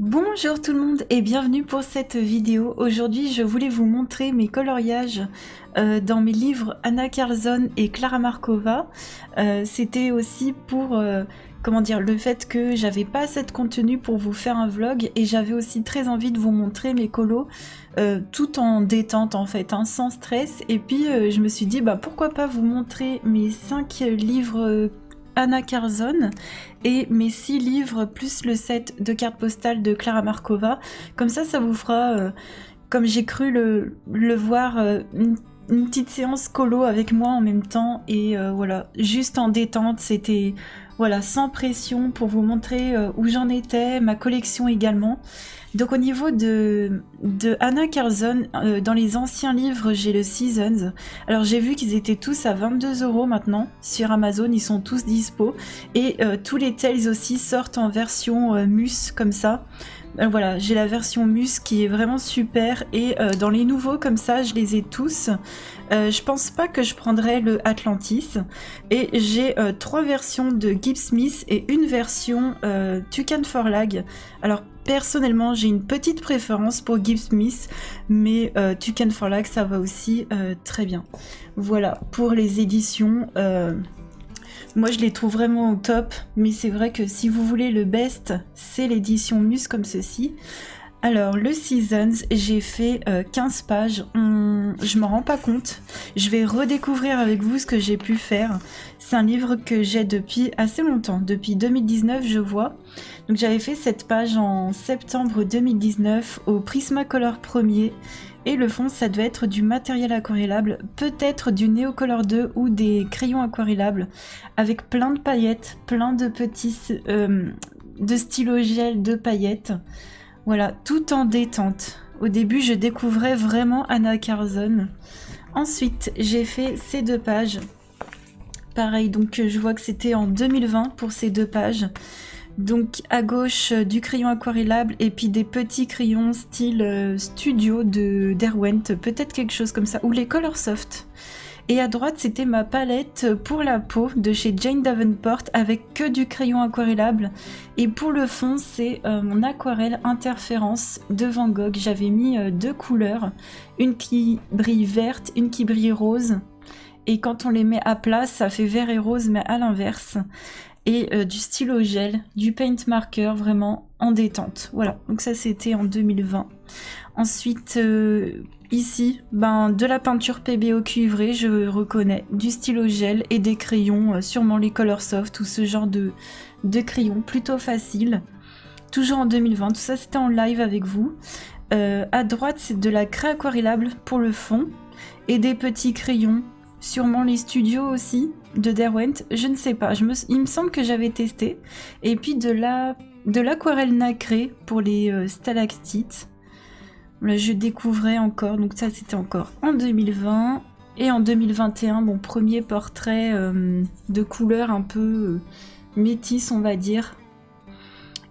Bonjour tout le monde et bienvenue pour cette vidéo. Aujourd'hui je voulais vous montrer mes coloriages dans mes livres Anna Karlzon et Klara Markova. C'était aussi pour comment dire, le fait que j'avais pas assez de contenu pour vous faire un vlog et j'avais aussi très envie de vous montrer mes colos tout en détente en fait, hein, sans stress. Et puis je me suis dit bah pourquoi pas vous montrer mes 5 livres Anna Karlzon et mes 6 livres plus le set de cartes postales de Klara Markova. Comme ça vous fera, comme j'ai cru le voir, une petite séance colo avec moi en même temps. Et voilà, juste en détente, c'était voilà, sans pression pour vous montrer où j'en étais, ma collection également. Donc au niveau de Anna Karlzon, dans les anciens livres, j'ai le Seasons. Alors j'ai vu qu'ils étaient tous à 22 € maintenant sur Amazon, ils sont tous dispo. Et tous les Tales aussi sortent en version Mus comme ça. Voilà, j'ai la version Mus qui est vraiment super. Et dans les nouveaux comme ça, je les ai tous. Je pense pas que je prendrai le Atlantis. Et j'ai 3 versions de Gibbs Smith et une version Tucan Forlag. Alors personnellement, j'ai une petite préférence pour Gibbs Smith, mais Tucan Forlag, ça va aussi très bien. Voilà, pour les éditions, moi je les trouve vraiment au top, mais c'est vrai que si vous voulez le best, c'est l'édition Mus comme ceci. Alors, le Seasons, j'ai fait 15 pages, je m'en rends pas compte. Je vais redécouvrir avec vous ce que j'ai pu faire. C'est un livre que j'ai depuis assez longtemps, depuis 2019 je vois. Donc j'avais fait cette page en septembre 2019 au Prismacolor premier. Et le fond, ça devait être du matériel aquarellable, peut-être du Neocolor 2 ou des crayons aquarellables, avec plein de paillettes, plein de petits de stylo gel de paillettes. Voilà, tout en détente. Au début, je découvrais vraiment Anna Karlzon. Ensuite, j'ai fait ces 2 pages. Pareil, donc je vois que c'était en 2020 pour ces 2 pages. Donc à gauche, du crayon aquarellable et puis des petits crayons style studio de Derwent, peut-être quelque chose comme ça, ou les Colorsoft. Et à droite, c'était ma palette pour la peau de chez Jane Davenport avec que du crayon aquarellable. Et pour le fond, c'est mon aquarelle interférence de Van Gogh. J'avais mis 2 couleurs, une qui brille verte, une qui brille rose. Et quand on les met à plat, ça fait vert et rose, mais à l'inverse. Et du stylo gel, du paint marker, vraiment en détente. Voilà, donc ça c'était en 2020. Ensuite, ici, de la peinture PBO cuivrée, je reconnais, du stylo gel et des crayons, sûrement les Colorsoft ou ce genre de crayons, plutôt facile. Toujours en 2020, tout ça c'était en live avec vous. À droite, c'est de la craie aquarellable pour le fond et des petits crayons, sûrement les studios aussi de Derwent, je ne sais pas, il me semble que j'avais testé. Et puis de l'aquarelle nacrée pour les stalactites. Là, je découvrais encore, donc ça c'était encore en 2020. Et en 2021, mon premier portrait de couleur un peu métisse, on va dire.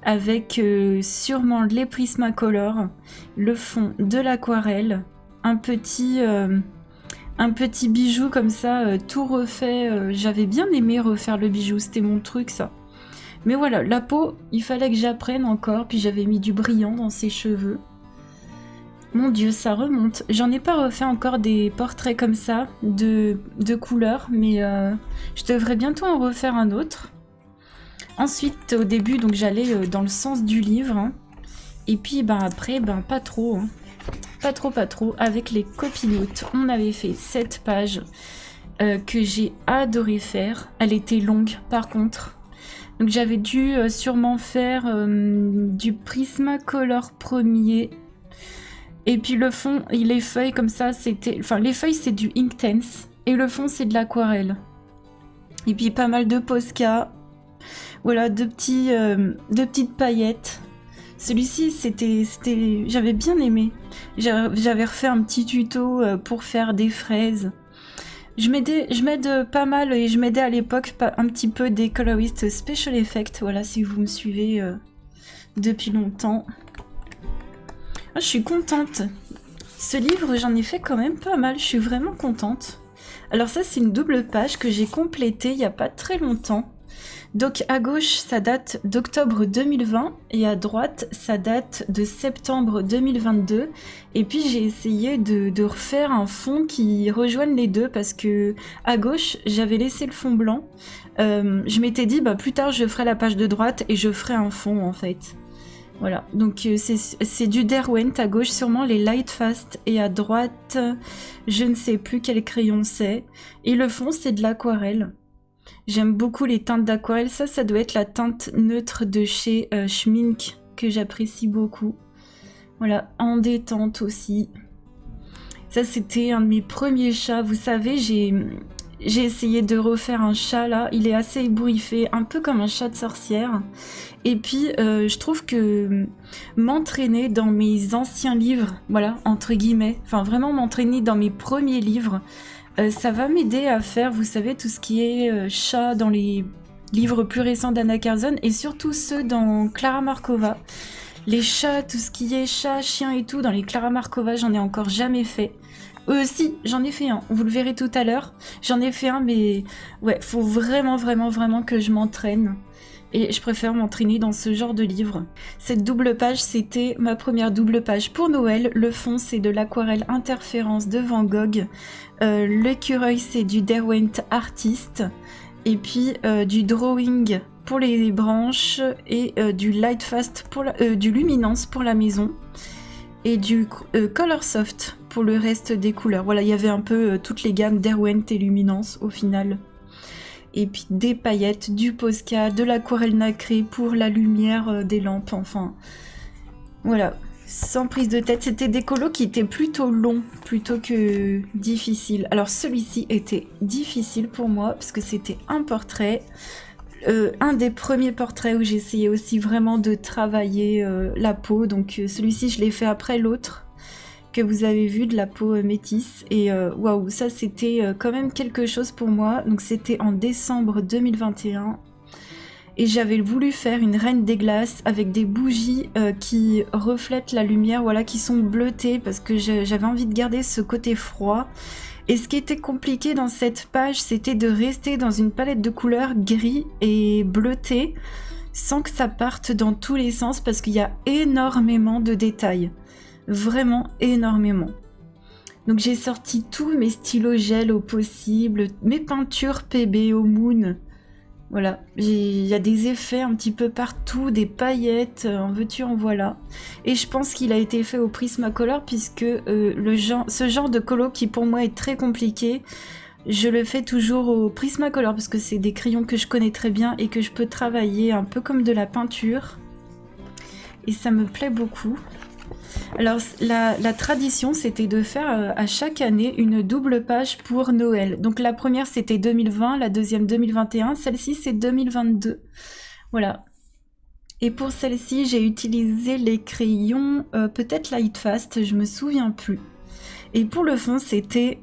Avec sûrement les Prismacolor, le fond de l'aquarelle, un petit bijou comme ça, tout refait. J'avais bien aimé refaire le bijou, c'était mon truc ça. Mais voilà, la peau, il fallait que j'apprenne encore, puis j'avais mis du brillant dans ses cheveux. Mon dieu, ça remonte. J'en ai pas refait encore des portraits comme ça, de couleurs, mais je devrais bientôt en refaire un autre. Ensuite, au début, donc j'allais dans le sens du livre, hein. Et puis après, pas trop, hein. Pas trop, avec les copinotes, on avait fait cette page que j'ai adoré faire. Elle était longue par contre. Donc j'avais dû sûrement faire du Prismacolor premier. Et puis le fond, les feuilles comme ça, c'était... Enfin, les feuilles c'est du Inktense et le fond c'est de l'aquarelle. Et puis pas mal de Posca. Voilà, deux petites paillettes. Celui-ci, j'avais bien aimé. J'avais refait un petit tuto pour faire des fraises. Je m'aide pas mal et je m'aidais à l'époque un petit peu des coloristes Special Effects. Voilà, si vous me suivez depuis longtemps. Ah, je suis contente. Ce livre, j'en ai fait quand même pas mal. Je suis vraiment contente. Alors ça, c'est une double page que j'ai complétée il n'y a pas très longtemps. Donc à gauche, ça date d'octobre 2020 et à droite, ça date de septembre 2022. Et puis j'ai essayé de refaire un fond qui rejoigne les deux parce que à gauche, j'avais laissé le fond blanc. Je m'étais dit, bah, plus tard, je ferai la page de droite et je ferai un fond en fait. Voilà, donc c'est du Derwent à gauche, sûrement les Lightfast, et à droite, je ne sais plus quel crayon c'est. Et le fond, c'est de l'aquarelle. J'aime beaucoup les teintes d'aquarelle. Ça doit être la teinte neutre de chez Schmink, que j'apprécie beaucoup. Voilà, en détente aussi. Ça, c'était un de mes premiers chats. Vous savez, j'ai essayé de refaire un chat, là. Il est assez ébouriffé, un peu comme un chat de sorcière. Et puis, je trouve que m'entraîner dans mes anciens livres, voilà, entre guillemets, enfin, vraiment m'entraîner dans mes premiers livres, ça va m'aider à faire, vous savez, tout ce qui est chat dans les livres plus récents d'Anna Carlson et surtout ceux dans Klara Markova. Les chats, tout ce qui est chat, chien et tout, dans les Klara Markova, j'en ai encore jamais fait. Si, j'en ai fait un, vous le verrez tout à l'heure. J'en ai fait un, mais ouais, faut vraiment que je m'entraîne. Et je préfère m'entraîner dans ce genre de livre. Cette double page, c'était ma première double page pour Noël. Le fond, c'est de l'aquarelle Interférence de Van Gogh. L'écureuil, c'est du Derwent Artist. Et puis du drawing pour les branches et du Lightfast, du Luminance pour la maison. Et du Color Soft pour le reste des couleurs. Voilà, il y avait un peu toutes les gammes Derwent et Luminance au final. Et puis des paillettes, du Posca, de l'aquarelle nacrée pour la lumière des lampes, enfin... Voilà, sans prise de tête. C'était des colos qui étaient plutôt longs, plutôt que difficiles. Alors celui-ci était difficile pour moi, parce que c'était un portrait. Un des premiers portraits où j'essayais aussi vraiment de travailler la peau. Donc celui-ci, je l'ai fait après l'autre que vous avez vu, de la peau métisse, et waouh, ça c'était quand même quelque chose pour moi. Donc c'était en décembre 2021 et j'avais voulu faire une reine des glaces avec des bougies qui reflètent la lumière, voilà, qui sont bleutées parce que j'avais envie de garder ce côté froid. Et ce qui était compliqué dans cette page, c'était de rester dans une palette de couleurs gris et bleuté sans que ça parte dans tous les sens parce qu'il y a énormément de détails. Vraiment énormément. Donc j'ai sorti tous mes stylos gel au possible, mes peintures PB au Moon. Voilà, il y a des effets un petit peu partout, des paillettes, en veux-tu, en voilà. Et je pense qu'il a été fait au Prismacolor puisque ce genre de colo qui pour moi est très compliqué, je le fais toujours au Prismacolor parce que c'est des crayons que je connais très bien et que je peux travailler un peu comme de la peinture. Et ça me plaît beaucoup. Alors la tradition, c'était de faire à chaque année une double page pour Noël. Donc la première c'était 2020, la deuxième 2021, celle-ci c'est 2022. Voilà. Et pour celle-ci, j'ai utilisé les crayons peut-être Lightfast, je me souviens plus. Et pour le fond, c'était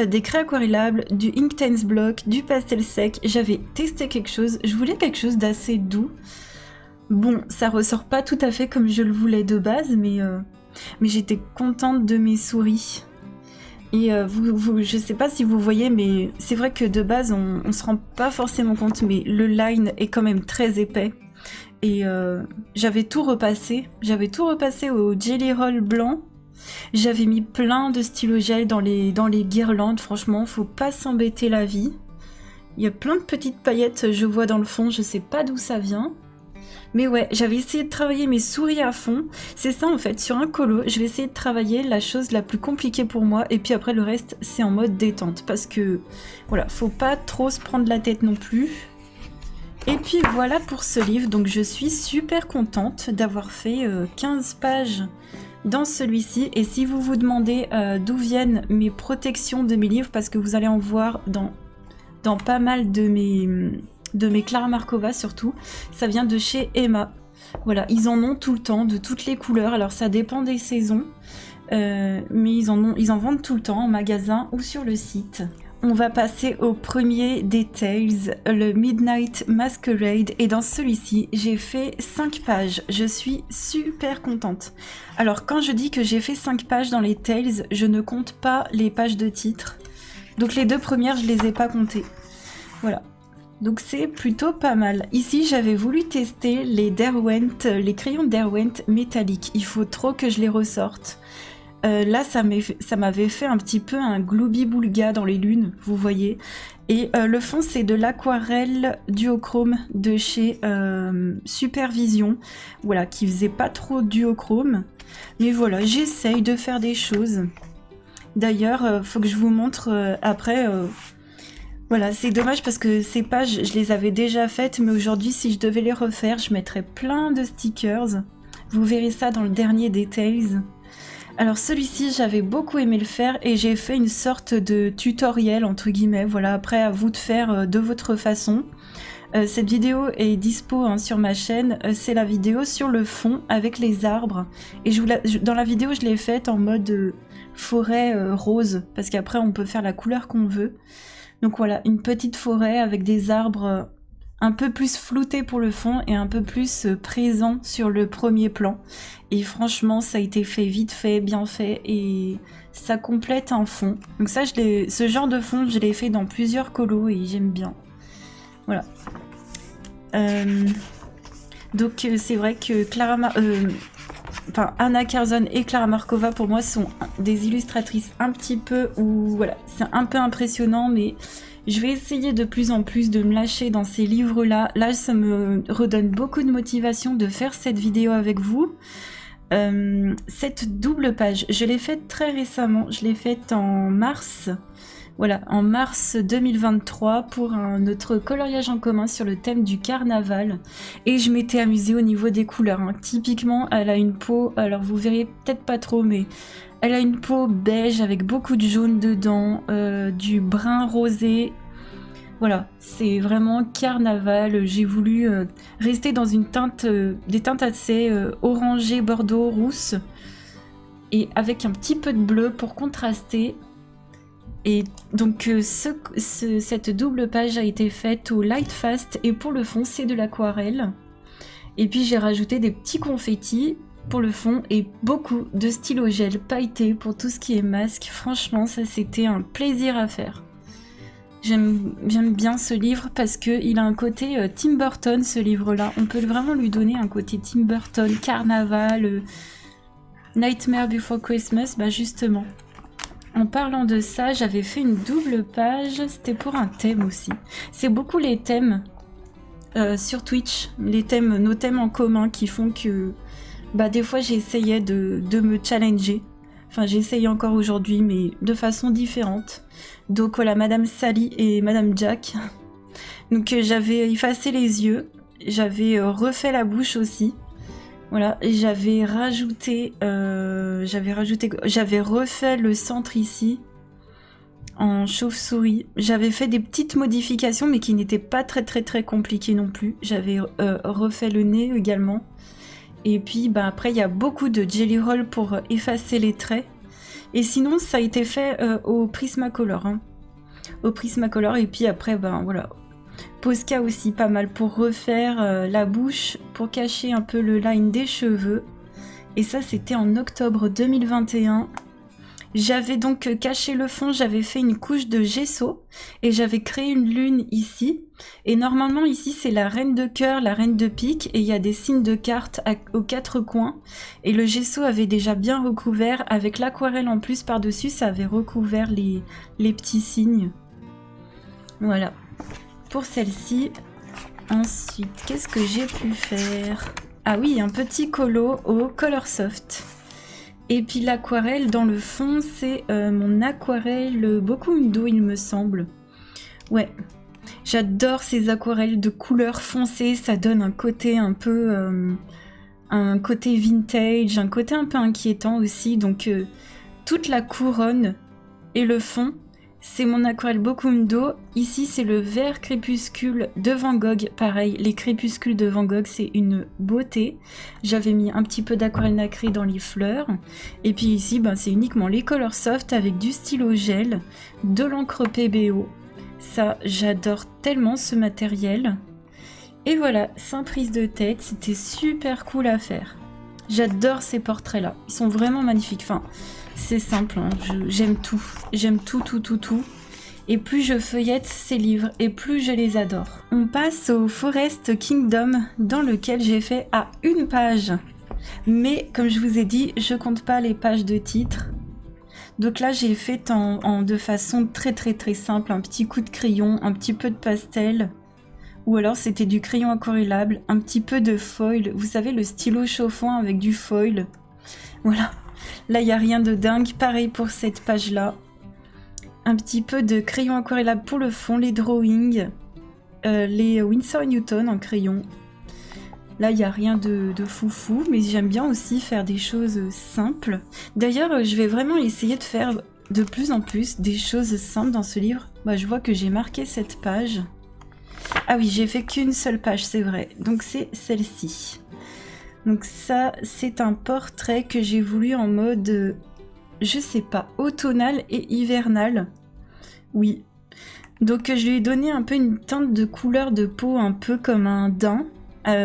des craies aquarellables, du Inktense Block, du pastel sec. J'avais testé quelque chose, je voulais quelque chose d'assez doux. Bon, ça ressort pas tout à fait comme je le voulais de base, mais j'étais contente de mes souris. Et je sais pas si vous voyez, mais c'est vrai que de base, on se rend pas forcément compte, mais le line est quand même très épais. Et j'avais tout repassé au Jelly Roll blanc. J'avais mis plein de stylo gel dans les guirlandes, franchement, faut pas s'embêter la vie. Il y a plein de petites paillettes, je vois dans le fond, je sais pas d'où ça vient. Mais ouais, j'avais essayé de travailler mes souris à fond. C'est ça en fait, sur un colo, je vais essayer de travailler la chose la plus compliquée pour moi. Et puis après le reste, c'est en mode détente. Parce que, voilà, faut pas trop se prendre la tête non plus. Et puis voilà pour ce livre. Donc je suis super contente d'avoir fait 15 pages dans celui-ci. Et si vous vous demandez d'où viennent mes protections de mes livres, parce que vous allez en voir dans pas mal de mes Klara Markova surtout, ça vient de chez Emma. Voilà, ils en ont tout le temps, de toutes les couleurs, alors ça dépend des saisons, mais ils en vendent tout le temps en magasin ou sur le site. On va passer au premier des Tales, le Midnight Masquerade, et dans celui-ci, j'ai fait 5 pages. Je suis super contente. Alors quand je dis que j'ai fait 5 pages dans les Tales, je ne compte pas les pages de titres. Donc les 2 premières, je les ai pas comptées. Voilà. Donc c'est plutôt pas mal. Ici, j'avais voulu tester les Derwent, les crayons Derwent métalliques. Il faut trop que je les ressorte. Là, ça m'avait fait un petit peu un gloubi-boulga dans les lunes, vous voyez. Et le fond, c'est de l'aquarelle duochrome de chez Supervision. Voilà, qui faisait pas trop duochrome. Mais voilà, j'essaye de faire des choses. D'ailleurs, faut que je vous montre après... Voilà, c'est dommage parce que ces pages, je les avais déjà faites, mais aujourd'hui, si je devais les refaire, je mettrais plein de stickers. Vous verrez ça dans le dernier Details. Alors celui-ci, j'avais beaucoup aimé le faire et j'ai fait une sorte de tutoriel, entre guillemets. Voilà, après à vous de faire de votre façon. Cette vidéo est dispo hein, sur ma chaîne. C'est la vidéo sur le fond avec les arbres. Et dans la vidéo, je l'ai faite en mode forêt rose, parce qu'après, on peut faire la couleur qu'on veut. Donc voilà, une petite forêt avec des arbres un peu plus floutés pour le fond et un peu plus présents sur le premier plan. Et franchement, ça a été fait vite fait, bien fait et ça complète un fond. Donc ça, ce genre de fond, je l'ai fait dans plusieurs colos et j'aime bien. Voilà. Donc c'est vrai que Anna Carlson et Klara Markova pour moi sont des illustratrices un petit peu où voilà, c'est un peu impressionnant, mais je vais essayer de plus en plus de me lâcher dans ces livres-là. Là, ça me redonne beaucoup de motivation de faire cette vidéo avec vous. Cette double page, je l'ai faite très récemment. Je l'ai faite en mars. Voilà, en mars 2023 pour notre coloriage en commun sur le thème du carnaval. Et je m'étais amusée au niveau des couleurs. Hein. Typiquement, elle a une peau, alors vous verriez peut-être pas trop, mais elle a une peau beige avec beaucoup de jaune dedans, du brun rosé. Voilà, c'est vraiment carnaval. J'ai voulu rester dans une teinte, des teintes assez orangées, bordeaux, rousse. Et avec un petit peu de bleu pour contraster. Et donc cette double page a été faite au Light Fast et pour le fond c'est de l'aquarelle. Et puis j'ai rajouté des petits confettis pour le fond et beaucoup de stylo gel pailleté pour tout ce qui est masque. Franchement ça c'était un plaisir à faire. J'aime bien ce livre parce qu'il a un côté Tim Burton ce livre là. On peut vraiment lui donner un côté Tim Burton, carnaval, Nightmare Before Christmas, bah justement. En parlant de ça, j'avais fait une double page, c'était pour un thème aussi. C'est beaucoup les thèmes sur Twitch, nos thèmes en commun qui font que bah, des fois j'essayais de me challenger. Enfin j'essaye encore aujourd'hui mais de façon différente. Donc voilà, Madame Sally et Madame Jack. Donc j'avais effacé les yeux, j'avais refait la bouche aussi. Voilà, j'avais refait le centre ici en chauve-souris. J'avais fait des petites modifications mais qui n'étaient pas très compliquées non plus. J'avais refait le nez également. Et puis bah, après il y a beaucoup de jelly roll pour effacer les traits. Et sinon ça a été fait au Prismacolor. Hein. Au Prismacolor et puis après ben voilà. Posca aussi pas mal pour refaire la bouche, pour cacher un peu le line des cheveux. Et ça c'était en octobre 2021. J'avais donc caché le fond, j'avais fait une couche de gesso et j'avais créé une lune ici. Et normalement ici c'est la reine de cœur, la reine de pique et il y a des signes de cartes aux quatre coins. Et le gesso avait déjà bien recouvert, avec l'aquarelle en plus par-dessus ça avait recouvert les petits signes. Voilà. Pour celle-ci. Ensuite, qu'est-ce que j'ai pu faire? Ah oui, un petit colo au Coloursoft. Et puis l'aquarelle dans le fond, c'est mon aquarelle Bokundo, il me semble. Ouais, j'adore ces aquarelles de couleurs foncées, ça donne un côté un peu... un côté vintage, un côté un peu inquiétant aussi. Donc toute la couronne et le fond, c'est mon aquarelle Bokundo. Ici, c'est le vert crépuscule de Van Gogh. Pareil, les crépuscules de Van Gogh, c'est une beauté. J'avais mis un petit peu d'aquarelle nacrée dans les fleurs. Et puis ici, ben, c'est uniquement les Coloursoft avec du stylo gel, de l'encre PBO. Ça, j'adore tellement ce matériel. Et voilà, sans prise de tête, c'était super cool à faire. J'adore ces portraits-là. Ils sont vraiment magnifiques. Enfin... c'est simple, hein. J'aime tout. J'aime tout. Et plus je feuillette ces livres, et plus je les adore. On passe au Forest Kingdom, dans lequel j'ai fait à une page. Mais comme je vous ai dit, je compte pas les pages de titre. Donc là, j'ai fait de façon très simple, un petit coup de crayon, un petit peu de pastel. Ou alors c'était du crayon aquarellable, un petit peu de foil. Vous savez, le stylo chauffant avec du foil. Voilà. Là, il n'y a rien de dingue. Pareil pour cette page-là. Un petit peu de crayon aquarellable pour le fond, les drawings. Les Winsor & Newton en crayon. Là, il n'y a rien de foufou, mais j'aime bien aussi faire des choses simples. D'ailleurs, je vais vraiment essayer de faire de plus en plus des choses simples dans ce livre. Bah, je vois que j'ai marqué cette page. Ah oui, j'ai fait qu'une seule page, c'est vrai. Donc c'est celle-ci. Donc ça, c'est un portrait que j'ai voulu en mode, je sais pas, automnal et hivernal. Oui. Donc je lui ai donné un peu une teinte de couleur de peau un peu comme un daim.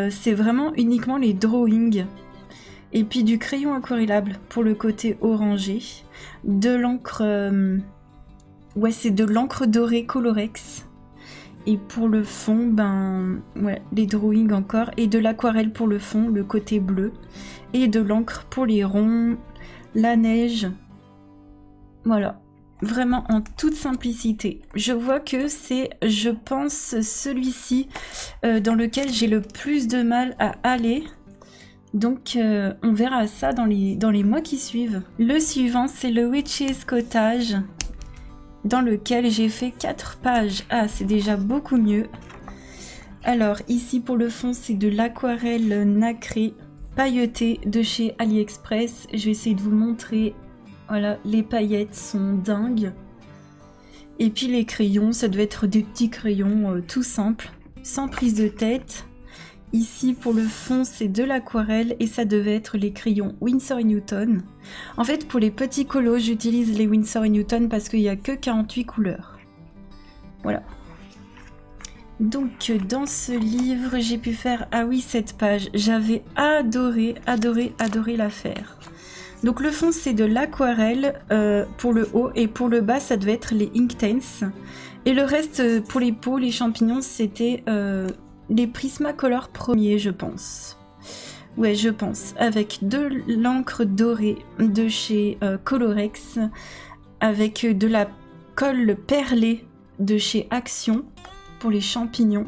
C'est vraiment uniquement les drawings. Et puis du crayon aquarellable pour le côté orangé. De l'encre... ouais, c'est de l'encre dorée Colorex. Et pour le fond, ben... ouais, les drawings encore. Et de l'aquarelle pour le fond, le côté bleu. Et de l'encre pour les ronds, la neige. Voilà. Vraiment en toute simplicité. Je vois que c'est, je pense, celui-ci dans lequel j'ai le plus de mal à aller. Donc on verra ça dans les mois qui suivent. Le suivant, c'est le Witch's Cottage, dans lequel j'ai fait 4 pages. Ah, c'est déjà beaucoup mieux. Alors ici pour le fond, c'est de l'aquarelle nacrée pailletée de chez AliExpress. Je vais essayer de vous montrer. Voilà, les paillettes sont dingues. Et puis les crayons, ça devait être des petits crayons tout simples, sans prise de tête. Ici, pour le fond, c'est de l'aquarelle et ça devait être les crayons Winsor & Newton. En fait, pour les petits colos, j'utilise les Winsor & Newton parce qu'il n'y a que 48 couleurs. Voilà. Donc, dans ce livre, j'ai pu faire... Ah oui, cette page. J'avais adoré la faire. Donc le fond c'est de l'aquarelle pour le haut et pour le bas ça devait être les Inktense. Et le reste pour les peaux, les champignons c'était les Prismacolor premiers je pense. Ouais je pense. Avec de l'encre dorée de chez Colorex. Avec de la colle perlée de chez Action pour les champignons.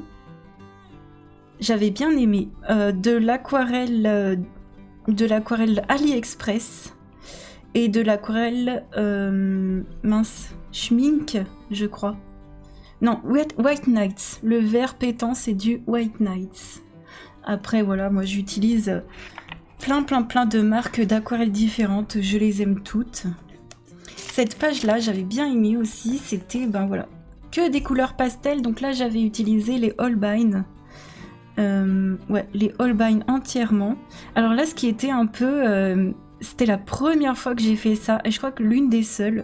J'avais bien aimé. De l'aquarelle AliExpress et de l'aquarelle mince, Schmink, je crois. Non, White Nights. Le vert pétant, c'est du White Nights. Après, voilà, moi j'utilise plein de marques d'aquarelles différentes. Je les aime toutes. Cette page-là, j'avais bien aimé aussi. C'était, ben voilà, que des couleurs pastel. Donc là, j'avais utilisé les Holbein. Ouais, les Holbein entièrement. Alors là, ce qui était un peu... c'était la première fois que j'ai fait ça, et je crois que l'une des seules.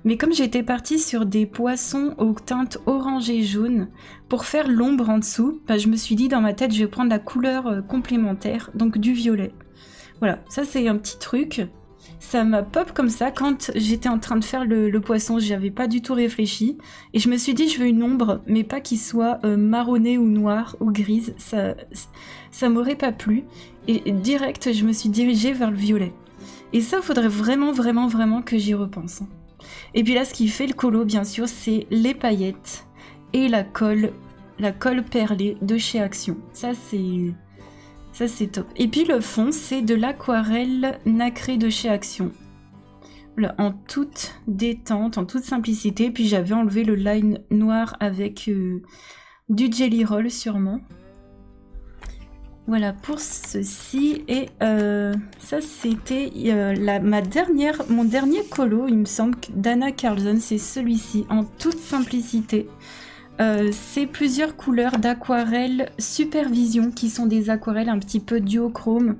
Mais comme j'étais partie sur des poissons aux teintes orange et jaune, pour faire l'ombre en dessous, bah, je me suis dit dans ma tête, je vais prendre la couleur complémentaire, donc du violet. Voilà, ça c'est un petit truc. Ça m'a pop comme ça quand j'étais en train de faire le poisson, j'y avais pas du tout réfléchi. Et je me suis dit je veux une ombre, mais pas qui soit marronnée ou noire ou grise, ça m'aurait pas plu. Et direct je me suis dirigée vers le violet. Et ça faudrait vraiment que j'y repense. Et puis là ce qui fait le colo bien sûr c'est les paillettes et la colle perlée de chez Action. Ça c'est top. Et puis le fond, c'est de l'aquarelle nacrée de chez Action. Voilà, en toute détente, en toute simplicité. Puis j'avais enlevé le line noir avec du Jelly Roll sûrement. Voilà pour ceci. Et ça c'était mon dernier colo, il me semble, d'Anna Carlson. C'est celui-ci, en toute simplicité. C'est plusieurs couleurs d'aquarelle Supervision qui sont des aquarelles un petit peu duochrome.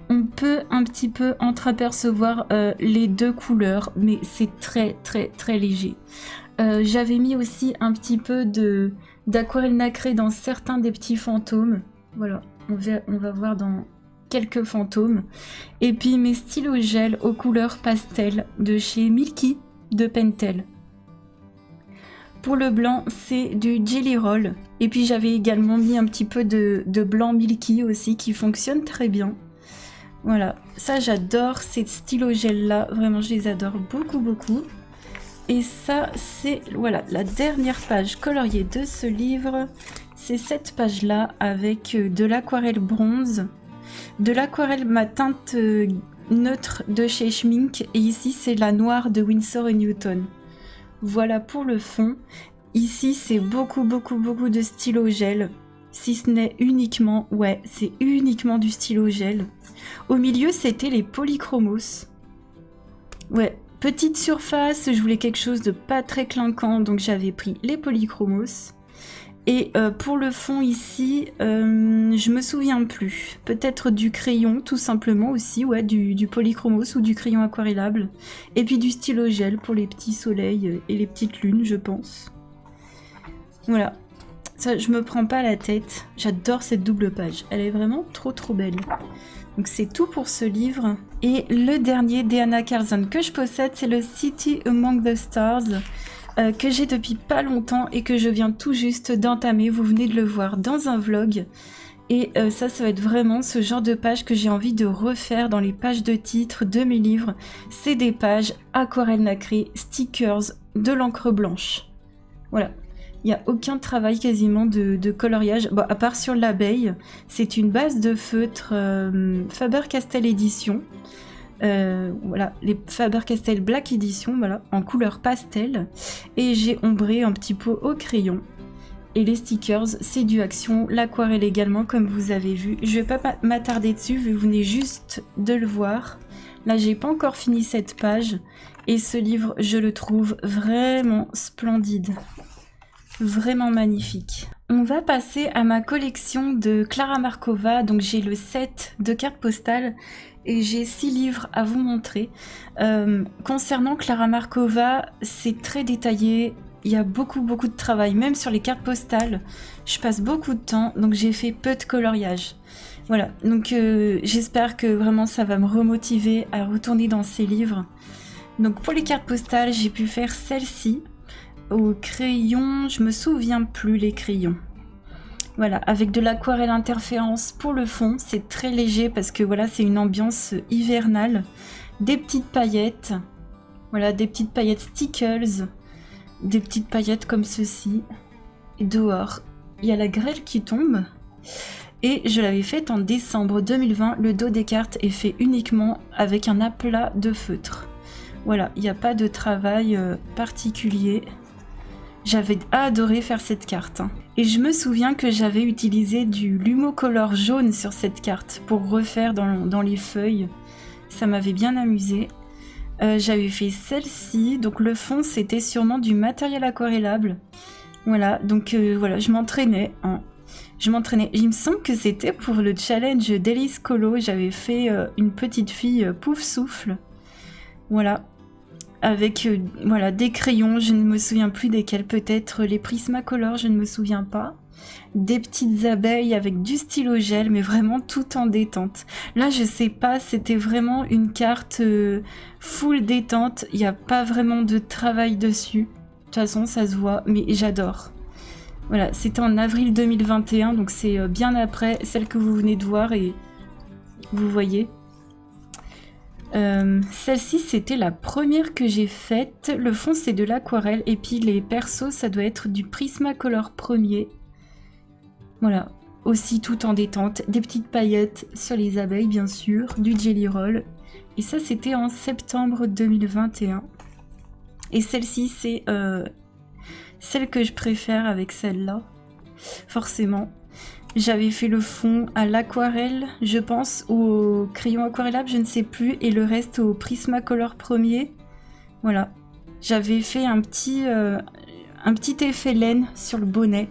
On peut un petit peu entreapercevoir les deux couleurs, mais c'est très léger. J'avais mis aussi un petit peu d'aquarelle nacrée dans certains des petits fantômes. Voilà, on va voir dans quelques fantômes. Et puis mes stylos gel aux couleurs pastel de chez Milky de Pentel. Pour le blanc, c'est du Jelly Roll. Et puis j'avais également mis un petit peu de blanc Milky aussi qui fonctionne très bien. Voilà, ça j'adore ces stylos gel là, vraiment je les adore beaucoup beaucoup. Et ça c'est voilà la dernière page coloriée de ce livre. C'est cette page là avec de l'aquarelle bronze, de l'aquarelle ma teinte neutre de chez Schmink et ici c'est la noire de Winsor & Newton. Voilà pour le fond. Ici c'est beaucoup de stylo gel. Si ce n'est uniquement, ouais, c'est uniquement du stylo gel. Au milieu, c'était les polychromos. Ouais, petite surface, je voulais quelque chose de pas très clinquant, donc j'avais pris les polychromos. Et pour le fond ici, je me souviens plus. Peut-être du crayon, tout simplement aussi, ouais, du polychromos ou du crayon aquarellable. Et puis du stylo gel pour les petits soleils et les petites lunes, je pense. Voilà. Ça, je me prends pas la tête. J'adore cette double page. Elle est vraiment trop belle. Donc c'est tout pour ce livre. Et le dernier d'Anna Karlzon que je possède, c'est le City Among the Stars, que j'ai depuis pas longtemps et que je viens tout juste d'entamer. Vous venez de le voir dans un vlog. Et ça va être vraiment ce genre de page que j'ai envie de refaire dans les pages de titres de mes livres. C'est des pages aquarelle nacrée, stickers, de l'encre blanche. Voilà. Il n'y a aucun travail quasiment de coloriage, bon, à part sur l'abeille. C'est une base de feutre Faber-Castell Edition. Voilà, les Faber-Castell Black Edition, voilà, en couleur pastel. Et j'ai ombré un petit peu au crayon. Et les stickers, c'est du Action, l'aquarelle également, comme vous avez vu. Je ne vais pas m'attarder dessus, vous venez juste de le voir. Là, j'ai pas encore fini cette page. Et ce livre, je le trouve vraiment splendide. Vraiment magnifique. On va passer à ma collection de Klara Markova. Donc j'ai le set de cartes postales et j'ai 6 livres à vous montrer. Concernant Klara Markova, c'est très détaillé. Il y a beaucoup de travail, même sur les cartes postales. Je passe beaucoup de temps, donc j'ai fait peu de coloriage. Voilà, donc j'espère que vraiment ça va me remotiver à retourner dans ces livres. Donc pour les cartes postales, j'ai pu faire celle-ci. Au crayon, je me souviens plus les crayons. Voilà, avec de l'aquarelle interférence pour le fond, c'est très léger parce que voilà, c'est une ambiance hivernale. Des petites paillettes, voilà, des petites paillettes stickers, des petites paillettes comme ceci. Et dehors, il y a la grêle qui tombe. Et je l'avais faite en décembre 2020. Le dos des cartes est fait uniquement avec un aplat de feutre. Voilà, il n'y a pas de travail particulier. J'avais adoré faire cette carte. Et je me souviens que j'avais utilisé du Lumocolor jaune sur cette carte pour refaire dans les feuilles. Ça m'avait bien amusé. J'avais fait celle-ci. Donc le fond, c'était sûrement du matériel aquarellable. Voilà, donc voilà, je m'entraînais. Hein. Je m'entraînais. Il me semble que c'était pour le challenge d'Elise Colo. J'avais fait une petite fille pouf souffle. Voilà. Avec voilà, des crayons, je ne me souviens plus desquels, peut-être les Prismacolor, je ne me souviens pas. Des petites abeilles avec du stylo gel, mais vraiment tout en détente. Là, je sais pas, c'était vraiment une carte full détente, il n'y a pas vraiment de travail dessus. De toute façon, ça se voit, mais j'adore. Voilà, c'était en avril 2021, donc c'est bien après celle que vous venez de voir et vous voyez. Celle-ci, c'était la première que j'ai faite. Le fond, c'est de l'aquarelle. Et puis, les persos, ça doit être du Prismacolor premier. Voilà. Aussi, tout en détente. Des petites paillettes sur les abeilles, bien sûr. Du Jelly Roll. Et ça, c'était en septembre 2021. Et celle-ci, c'est celle que je préfère avec celle-là. Forcément. J'avais fait le fond à l'aquarelle, je pense, ou au crayon aquarellable, je ne sais plus, et le reste au Prismacolor premier. Voilà. J'avais fait un petit effet laine sur le bonnet.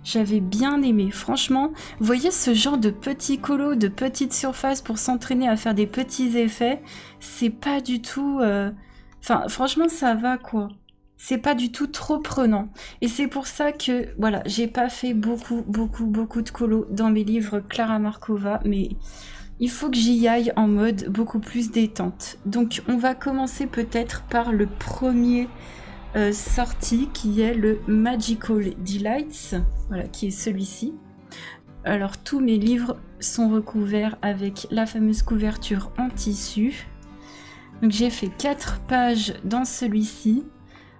J'avais bien aimé. Franchement, vous voyez ce genre de petits colos, de petites surfaces pour s'entraîner à faire des petits effets, c'est pas du tout... Enfin, franchement, ça va, quoi. C'est pas du tout trop prenant. Et c'est pour ça que, voilà, j'ai pas fait beaucoup de colos dans mes livres Klara Markova, mais il faut que j'y aille en mode beaucoup plus détente. Donc, on va commencer peut-être par le premier sorti, qui est le Magical Delights, voilà, qui est celui-ci. Alors tous mes livres sont recouverts avec la fameuse couverture en tissu. Donc j'ai fait 4 pages dans celui-ci.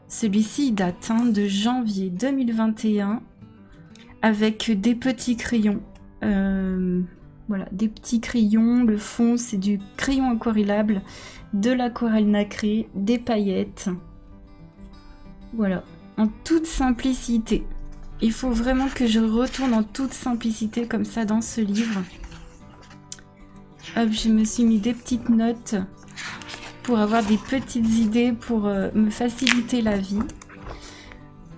Celui-ci date de janvier 2021 avec des petits crayons. Voilà, des petits crayons. Le fond c'est du crayon aquarellable, de l'aquarelle nacrée, des paillettes. Voilà, en toute simplicité. Il faut vraiment que je retourne en toute simplicité comme ça dans ce livre. Hop, je me suis mis des petites notes pour avoir des petites idées pour me faciliter la vie.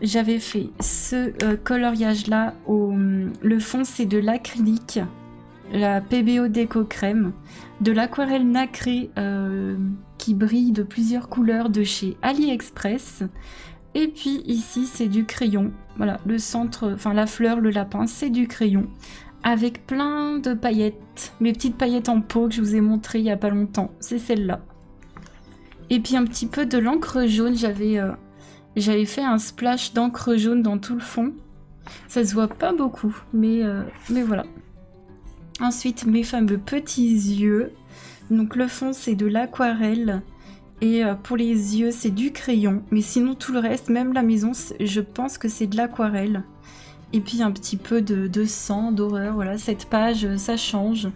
J'avais fait ce coloriage là. Le fond c'est de l'acrylique, la PBO Déco Crème, de l'aquarelle nacrée qui brille de plusieurs couleurs de chez AliExpress. Et puis ici c'est du crayon, voilà, le centre, enfin la fleur, le lapin, c'est du crayon avec plein de paillettes, mes petites paillettes en pot que je vous ai montré il y a pas longtemps, c'est celle-là. Et puis un petit peu de l'encre jaune, j'avais fait un splash d'encre jaune dans tout le fond, ça se voit pas beaucoup, mais voilà. Ensuite mes fameux petits yeux, donc le fond c'est de l'aquarelle. Et pour les yeux, c'est du crayon. Mais sinon, tout le reste, même la maison, je pense que c'est de l'aquarelle. Et puis un petit peu de sang, d'horreur. Voilà, cette page, ça change.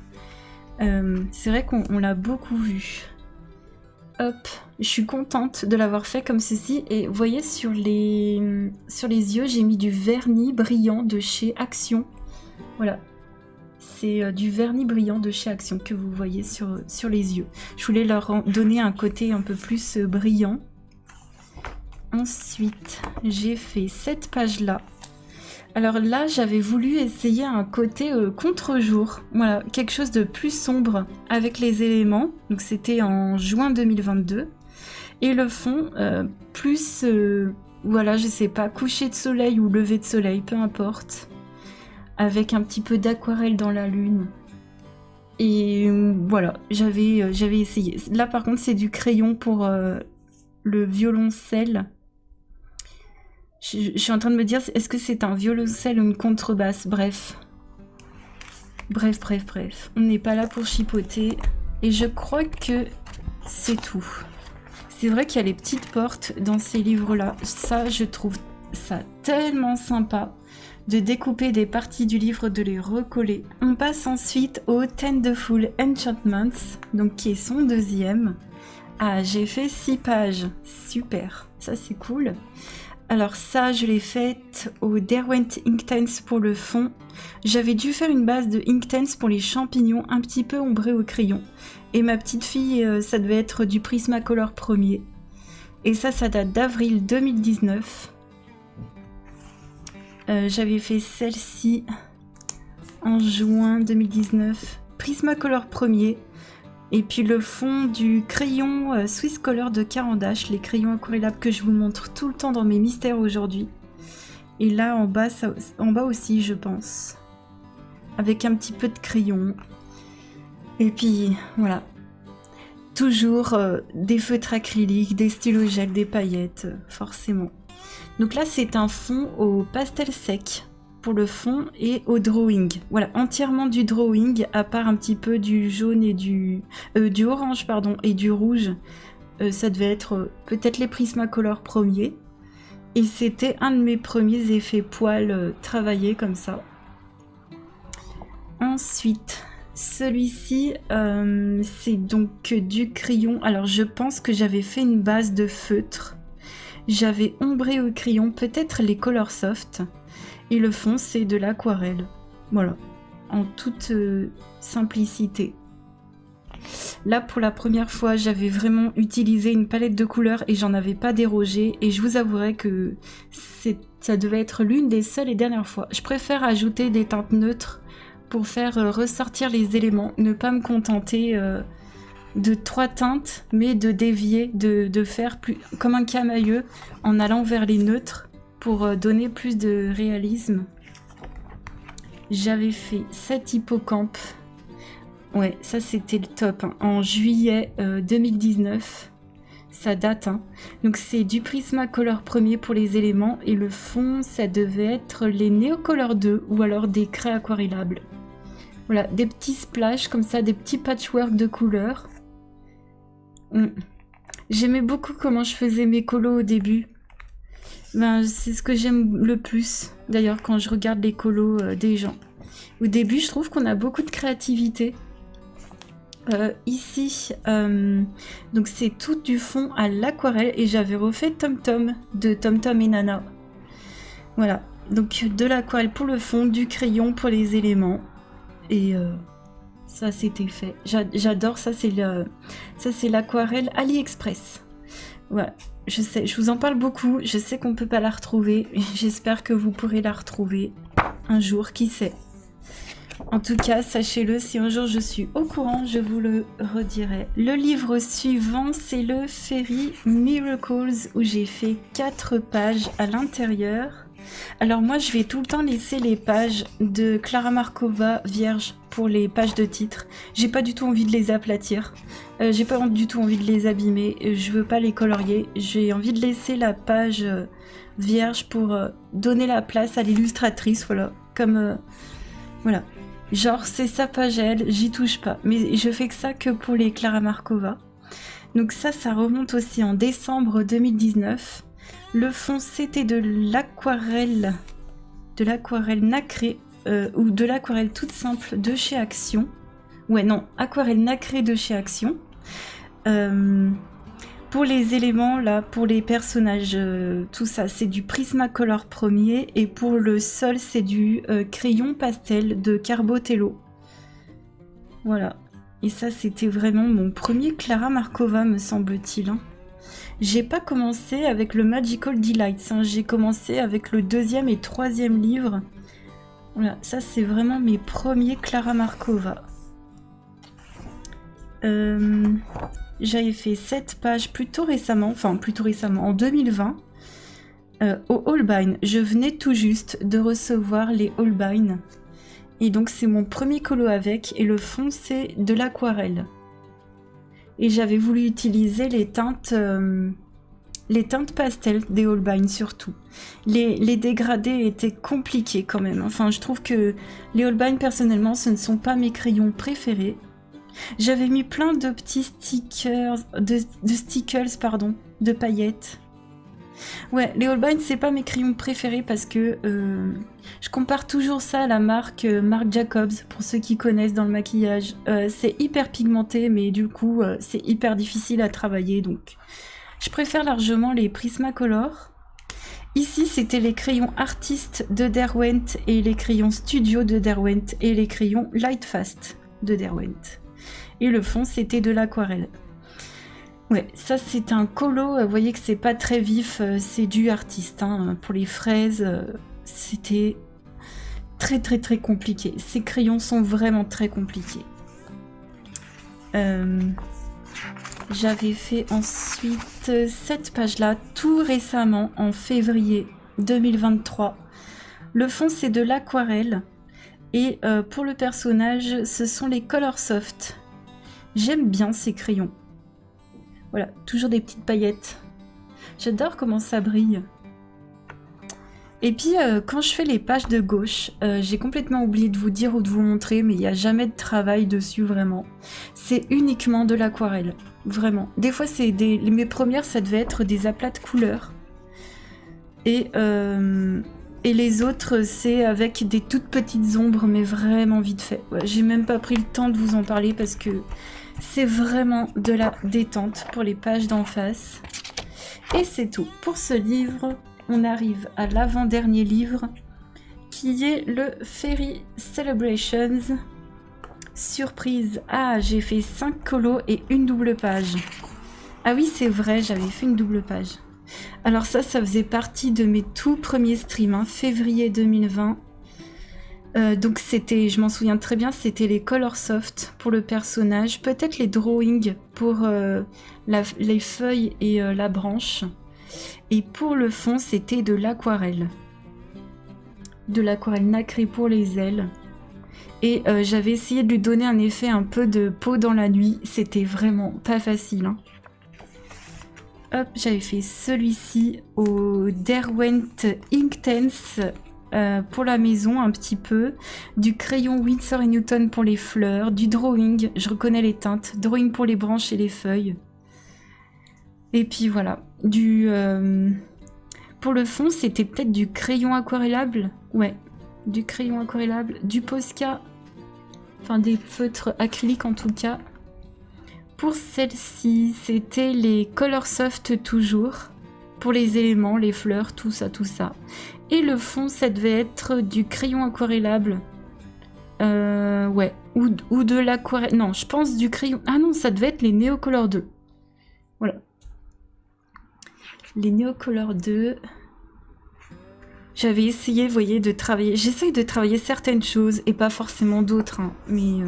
C'est vrai qu'on l'a beaucoup vu. Hop, je suis contente de l'avoir fait comme ceci. Et vous voyez, sur les yeux, j'ai mis du vernis brillant de chez Action. Voilà. C'est du vernis brillant de chez Action que vous voyez sur les yeux. Je voulais leur donner un côté un peu plus brillant. Ensuite, j'ai fait cette page-là. Alors là, j'avais voulu essayer un côté contre-jour. Voilà, quelque chose de plus sombre avec les éléments. Donc c'était en juin 2022. Et le fond, plus, voilà, je sais pas, coucher de soleil ou lever de soleil, peu importe. Avec un petit peu d'aquarelle dans la lune. Et voilà, j'avais essayé. Là par contre c'est du crayon pour le violoncelle. Je suis en train de me dire, est-ce que c'est un violoncelle ou une contrebasse? Bref. Bref. On n'est pas là pour chipoter. Et je crois que c'est tout. C'est vrai qu'il y a les petites portes dans ces livres-là. Ça, je trouve ça tellement sympa. De découper des parties du livre, de les recoller. On passe ensuite au Tendeful Enchantments, donc qui est son deuxième. Ah, j'ai fait 6 pages, super, ça c'est cool. Alors ça, je l'ai faite au Derwent Inktense pour le fond. J'avais dû faire une base de Inktense pour les champignons, un petit peu ombré au crayon. Et ma petite fille, ça devait être du Prismacolor premier. Et ça date d'avril 2019. J'avais fait celle-ci en juin 2019, Prismacolor premier, et puis le fond du crayon Swiss Color de Caran d'Ache, les crayons aquarellables que je vous montre tout le temps dans mes mystères aujourd'hui. Et là en bas aussi je pense, avec un petit peu de crayon. Et puis voilà, toujours des feutres acryliques, des stylos gel, des paillettes, forcément. Donc là, c'est un fond au pastel sec pour le fond et au drawing. Voilà, entièrement du drawing, à part un petit peu du jaune et du orange, pardon, et du rouge. Ça devait être peut-être les Prismacolor premiers. Et c'était un de mes premiers effets poils travaillés comme ça. Ensuite, celui-ci, c'est donc du crayon. Alors, je pense que j'avais fait une base de feutre. J'avais ombré au crayon, peut-être les Color Soft. Et le fond, c'est de l'aquarelle. Voilà, en toute simplicité. Là, pour la première fois, j'avais vraiment utilisé une palette de couleurs et j'en avais pas dérogé. Et je vous avouerai que ça devait être l'une des seules et dernières fois. Je préfère ajouter des teintes neutres pour faire ressortir les éléments. Ne pas me contenter de 3 teintes, mais de dévier, de faire plus comme un camailleux en allant vers les neutres pour donner plus de réalisme. J'avais fait cet hippocampe. Ouais, ça c'était le top, hein. En juillet 2019. Ça date, hein. Donc c'est du Prismacolor premier pour les éléments et le fond, ça devait être les Neocolor 2 ou alors des craies aquarellables. Voilà, des petits splashes comme ça, des petits patchwork de couleurs. J'aimais beaucoup comment je faisais mes colos au début. Ben, c'est ce que j'aime le plus, d'ailleurs, quand je regarde les colos des gens. Au début, je trouve qu'on a beaucoup de créativité. Ici, donc c'est tout du fond à l'aquarelle et j'avais refait Tom Tom de Tom Tom et Nana. Voilà, donc de l'aquarelle pour le fond, du crayon pour les éléments et ça c'était fait. J'adore ça, c'est l'aquarelle AliExpress. Voilà, je sais, je vous en parle beaucoup, je sais qu'on peut pas la retrouver, j'espère que vous pourrez la retrouver un jour, qui sait. En tout cas, sachez-le, si un jour je suis au courant, je vous le redirai. Le livre suivant, c'est le Fairy Miracles, où j'ai fait 4 pages à l'intérieur. Alors moi, je vais tout le temps laisser les pages de Klara Markova vierges pour les pages de titre. J'ai pas du tout envie de les aplatir. J'ai pas du tout envie de les abîmer. Je veux pas les colorier. J'ai envie de laisser la page vierge pour donner la place à l'illustratrice, voilà. Comme... voilà. Genre, c'est sa page à elle, j'y touche pas. Mais je fais que ça que pour les Klara Markova. Donc ça remonte aussi en décembre 2019. Le fond, c'était de l'aquarelle nacrée, ou de l'aquarelle toute simple de chez Action. Ouais, non, aquarelle nacrée de chez Action. Pour les éléments, là, pour les personnages, tout ça, c'est du Prismacolor premier. Et pour le sol, c'est du crayon pastel de Carbotello. Voilà. Et ça, c'était vraiment mon premier Klara Markova, me semble-t-il. Hein. J'ai pas commencé avec le Magical Delights. Hein. J'ai commencé avec le 2e et 3e livre. Voilà, ça, c'est vraiment mes premiers Klara Markova. J'avais fait 7 pages plutôt récemment, en 2020, au Holbein. Je venais tout juste de recevoir les Holbein. Et donc c'est mon premier colo avec, et le fond c'est de l'aquarelle. Et j'avais voulu utiliser les teintes pastel des Holbein surtout. Les dégradés étaient compliqués quand même. Enfin, je trouve que les Holbein, personnellement, ce ne sont pas mes crayons préférés. J'avais mis plein de petits stickers, de stickers, pardon, de paillettes. Ouais, les Holbein, c'est pas mes crayons préférés parce que je compare toujours ça à la marque Marc Jacobs, pour ceux qui connaissent dans le maquillage. C'est hyper pigmenté, mais du coup, c'est hyper difficile à travailler, donc je préfère largement les Prismacolor. Ici, c'était les crayons artistes de Derwent et les crayons studio de Derwent et les crayons Lightfast de Derwent. Et le fond, c'était de l'aquarelle. Ouais, ça c'est un colo, vous voyez que c'est pas très vif, c'est du artiste. Hein. Pour les fraises, c'était très très très compliqué. Ces crayons sont vraiment très compliqués. J'avais fait ensuite cette page-là, tout récemment, en février 2023. Le fond, c'est de l'aquarelle. Et pour le personnage, ce sont les Colorsoft. J'aime bien ces crayons. Voilà, toujours des petites paillettes. J'adore comment ça brille. Et puis, quand je fais les pages de gauche, j'ai complètement oublié de vous dire ou de vous montrer, mais il n'y a jamais de travail dessus, vraiment. C'est uniquement de l'aquarelle, vraiment. Des fois, mes premières, ça devait être des aplats de couleurs. Et les autres, c'est avec des toutes petites ombres, mais vraiment vite fait. Ouais, j'ai même pas pris le temps de vous en parler parce que c'est vraiment de la détente pour les pages d'en face. Et c'est tout. Pour ce livre, on arrive à l'avant-dernier livre, qui est le Fairy Celebrations. Surprise. Ah, j'ai fait 5 colos et une double page. Ah oui, c'est vrai, j'avais fait une double page. Alors ça faisait partie de mes tout premiers streams, hein, février 2020. Donc c'était, je m'en souviens très bien, c'était les Colorsoft pour le personnage, peut-être les drawings pour les feuilles et la branche. Et pour le fond, c'était de l'aquarelle. De l'aquarelle nacrée pour les ailes. Et j'avais essayé de lui donner un effet un peu de peau dans la nuit. C'était vraiment pas facile. Hein. hop, j'avais fait celui-ci au Derwent Inktense pour la maison un petit peu, du crayon Winsor & Newton pour les fleurs, du drawing, je reconnais les teintes, drawing pour les branches et les feuilles. Et puis voilà, pour le fond, c'était peut-être du crayon aquarellable, ouais, du crayon aquarellable, du Posca, enfin des feutres acryliques en tout cas. Pour celle-ci, c'était les Colorsoft toujours, pour les éléments, les fleurs, tout ça, tout ça. Et le fond, ça devait être du crayon aquarellable. Ouais, ou de l'aquarelle, non, je pense du crayon, ah non, ça devait être les Neocolor 2. Voilà. Les Neocolor 2... J'avais essayé, vous voyez, de travailler... J'essaye de travailler certaines choses et pas forcément d'autres, hein, mais...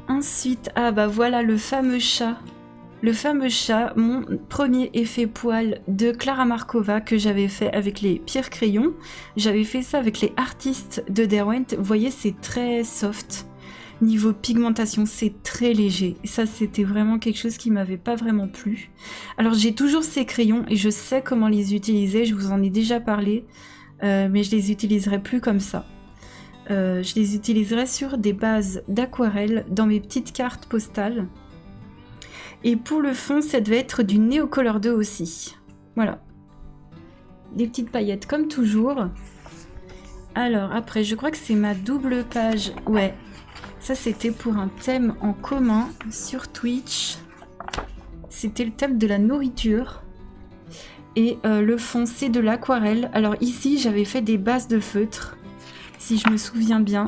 Ensuite, ah bah voilà le fameux chat. Le fameux chat, mon premier effet poil de Klara Markova que j'avais fait avec les pierres crayons. J'avais fait ça avec les artistes de Derwent. Vous voyez, c'est très soft. Niveau pigmentation, c'est très léger. Et ça, c'était vraiment quelque chose qui m'avait pas vraiment plu. Alors, j'ai toujours ces crayons et je sais comment les utiliser. Je vous en ai déjà parlé, mais je les utiliserai plus comme ça. Je les utiliserai sur des bases d'aquarelle dans mes petites cartes postales. Et pour le fond, ça devait être du Neocolor 2 aussi. Voilà. Des petites paillettes comme toujours. Alors, après, je crois que c'est ma double page. Ouais. Ça, c'était pour un thème en commun sur Twitch. C'était le thème de la nourriture. Et le fond, c'est de l'aquarelle. Alors ici, j'avais fait des bases de feutre, si je me souviens bien.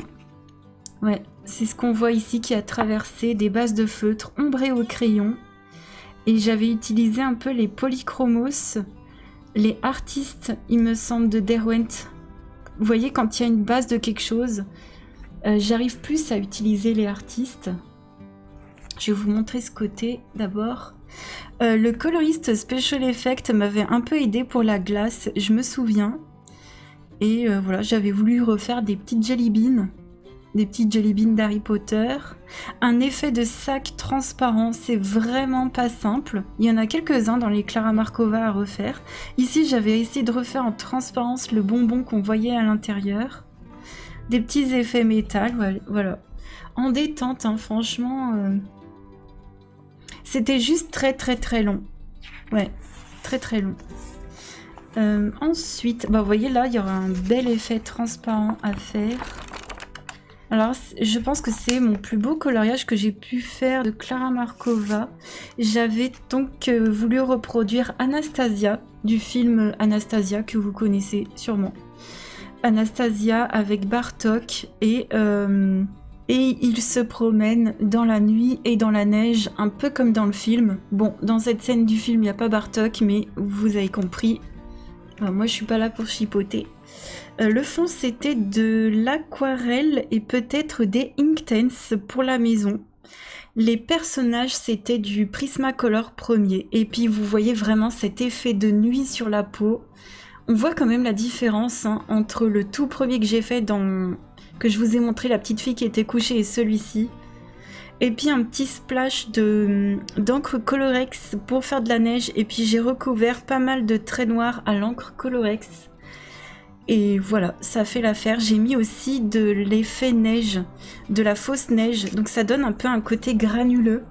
Ouais, c'est ce qu'on voit ici qui a traversé des bases de feutre ombrées au crayon. Et j'avais utilisé un peu les polychromos, les artistes, il me semble, de Derwent. Vous voyez, quand il y a une base de quelque chose... j'arrive plus à utiliser les artistes. Je vais vous montrer ce côté d'abord. Le coloriste Special Effect m'avait un peu aidé pour la glace, je me souviens. Et voilà, j'avais voulu refaire des petites jelly beans. Des petites jelly beans d'Harry Potter. Un effet de sac transparent, c'est vraiment pas simple. Il y en a quelques-uns dans les Klara Markova à refaire. Ici, j'avais essayé de refaire en transparence le bonbon qu'on voyait à l'intérieur. Des petits effets métal, voilà. En détente, hein, franchement, c'était juste très long. Ouais, très long. Ensuite, bah, vous voyez là, il y aura un bel effet transparent à faire. Alors, je pense que c'est mon plus beau coloriage que j'ai pu faire de Klara Markova. J'avais donc voulu reproduire Anastasia, du film Anastasia, que vous connaissez sûrement. Anastasia avec Bartok et il se promène dans la nuit et dans la neige, un peu comme dans le film. Bon, dans cette scène du film, il n'y a pas Bartok, mais vous avez compris. Alors, moi, je suis pas là pour chipoter. Le fond, c'était de l'aquarelle et peut-être des Inktense pour la maison. Les personnages, c'était du Prismacolor premier. Et puis, vous voyez vraiment cet effet de nuit sur la peau. On voit quand même la différence hein, entre le tout premier que j'ai fait que je vous ai montré, la petite fille qui était couchée, et celui-ci. Et puis un petit splash d'encre Colorex pour faire de la neige. Et puis j'ai recouvert pas mal de traits noirs à l'encre Colorex. Et voilà, ça fait l'affaire. J'ai mis aussi de l'effet neige, de la fausse neige. Donc ça donne un peu un côté granuleux.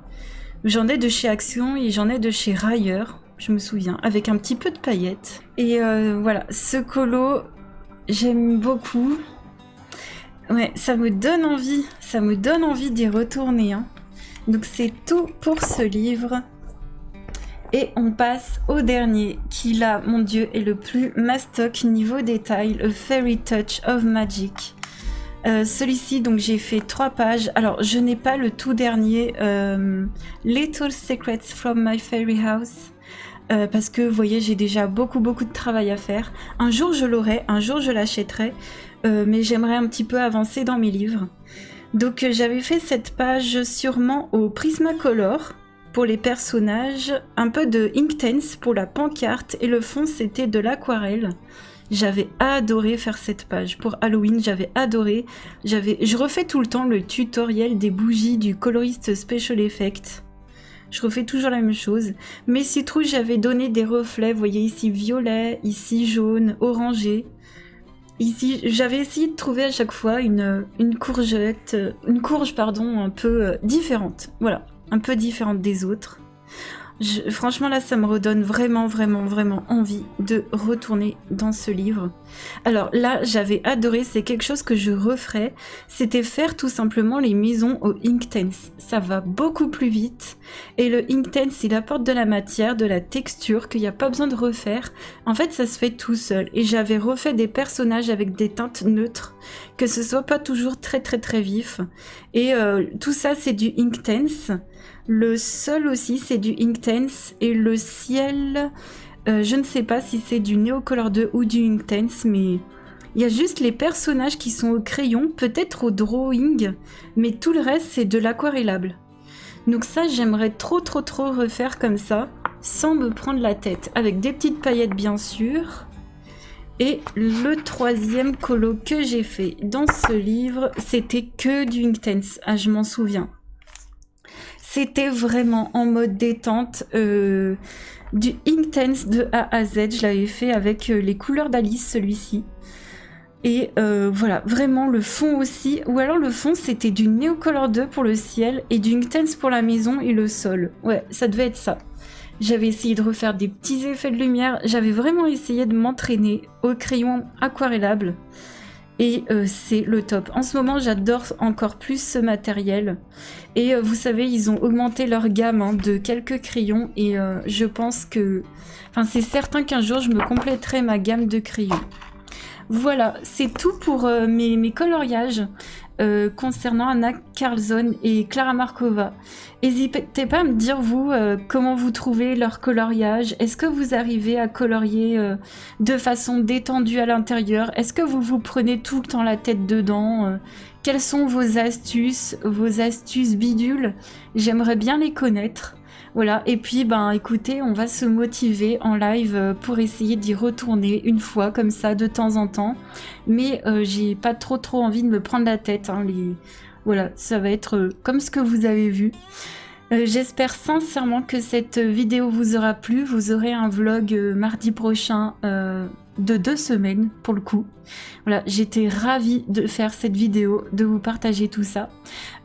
J'en ai de chez Action et j'en ai de chez Rayer. Je me souviens, avec un petit peu de paillettes. Et voilà, ce colo, j'aime beaucoup. Ouais, ça me donne envie d'y retourner. Hein. Donc c'est tout pour ce livre. Et on passe au dernier, qui là, mon dieu, est le plus mastoc niveau détail, A Fairy Touch of Magic. Celui-ci, donc j'ai fait 3 pages. Alors, je n'ai pas le tout dernier, Little Secrets from My Fairy House. Parce que vous voyez, j'ai déjà beaucoup de travail à faire. Un jour je l'aurai, un jour je l'achèterai, mais j'aimerais un petit peu avancer dans mes livres. Donc j'avais fait cette page sûrement au Prismacolor pour les personnages, un peu de Inktense pour la pancarte, et le fond c'était de l'aquarelle. J'avais adoré faire cette page. Pour Halloween, j'avais adoré. Je refais tout le temps le tutoriel des bougies du coloriste Special Effect. Je refais toujours la même chose. Mais citrouille, j'avais donné des reflets. Vous voyez ici violet, ici jaune, orangé. Ici, j'avais essayé de trouver à chaque fois une courge, pardon, un peu différente. Voilà, un peu différente des autres. Franchement, là, ça me redonne vraiment, vraiment, vraiment envie de retourner dans ce livre. Alors là, j'avais adoré, c'est quelque chose que je referais, c'était faire tout simplement les maisons au Inktense. Ça va beaucoup plus vite, et le Inktense, il apporte de la matière, de la texture, qu'il n'y a pas besoin de refaire. En fait, ça se fait tout seul, et j'avais refait des personnages avec des teintes neutres, que ce soit pas toujours très très très vif, et tout ça, c'est du Inktense. Le sol aussi, c'est du Inktense, et le ciel, je ne sais pas si c'est du Neocolor 2 ou du Inktense, mais il y a juste les personnages qui sont au crayon, peut-être au drawing, mais tout le reste, c'est de l'aquarellable. Donc ça, j'aimerais trop refaire comme ça, sans me prendre la tête, avec des petites paillettes bien sûr. Et le troisième colo que j'ai fait dans ce livre, c'était que du Inktense, ah je m'en souviens. C'était vraiment en mode détente, du Inktense de A à Z. Je l'avais fait avec les couleurs d'Alice, celui-ci. Et voilà, vraiment le fond aussi. Ou alors le fond, c'était du Neocolor 2 pour le ciel et du Inktense pour la maison et le sol. Ouais, ça devait être ça. J'avais essayé de refaire des petits effets de lumière. J'avais vraiment essayé de m'entraîner au crayon aquarellable. Et c'est le top. En ce moment, j'adore encore plus ce matériel. Et vous savez, ils ont augmenté leur gamme de quelques crayons. Et je pense que... Enfin, c'est certain qu'un jour, je me compléterai ma gamme de crayons. Voilà, c'est tout pour mes coloriages concernant Anna Karlsson et Klara Markova. N'hésitez pas à me dire, vous, comment vous trouvez leur coloriage. Est-ce que vous arrivez à colorier de façon détendue à l'intérieur? Est-ce que vous vous prenez tout le temps la tête dedans? Quelles sont vos astuces bidules? J'aimerais bien les connaître. Voilà, et puis ben écoutez, on va se motiver en live pour essayer d'y retourner une fois comme ça de temps en temps. Mais j'ai pas trop envie de me prendre la tête. Hein, voilà, ça va être comme ce que vous avez vu. J'espère sincèrement que cette vidéo vous aura plu. Vous aurez un vlog mardi prochain de 2 semaines pour le coup. Voilà, j'étais ravie de faire cette vidéo, de vous partager tout ça.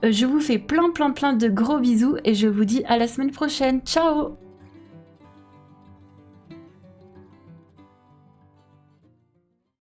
Je vous fais plein de gros bisous et je vous dis à la semaine prochaine. Ciao!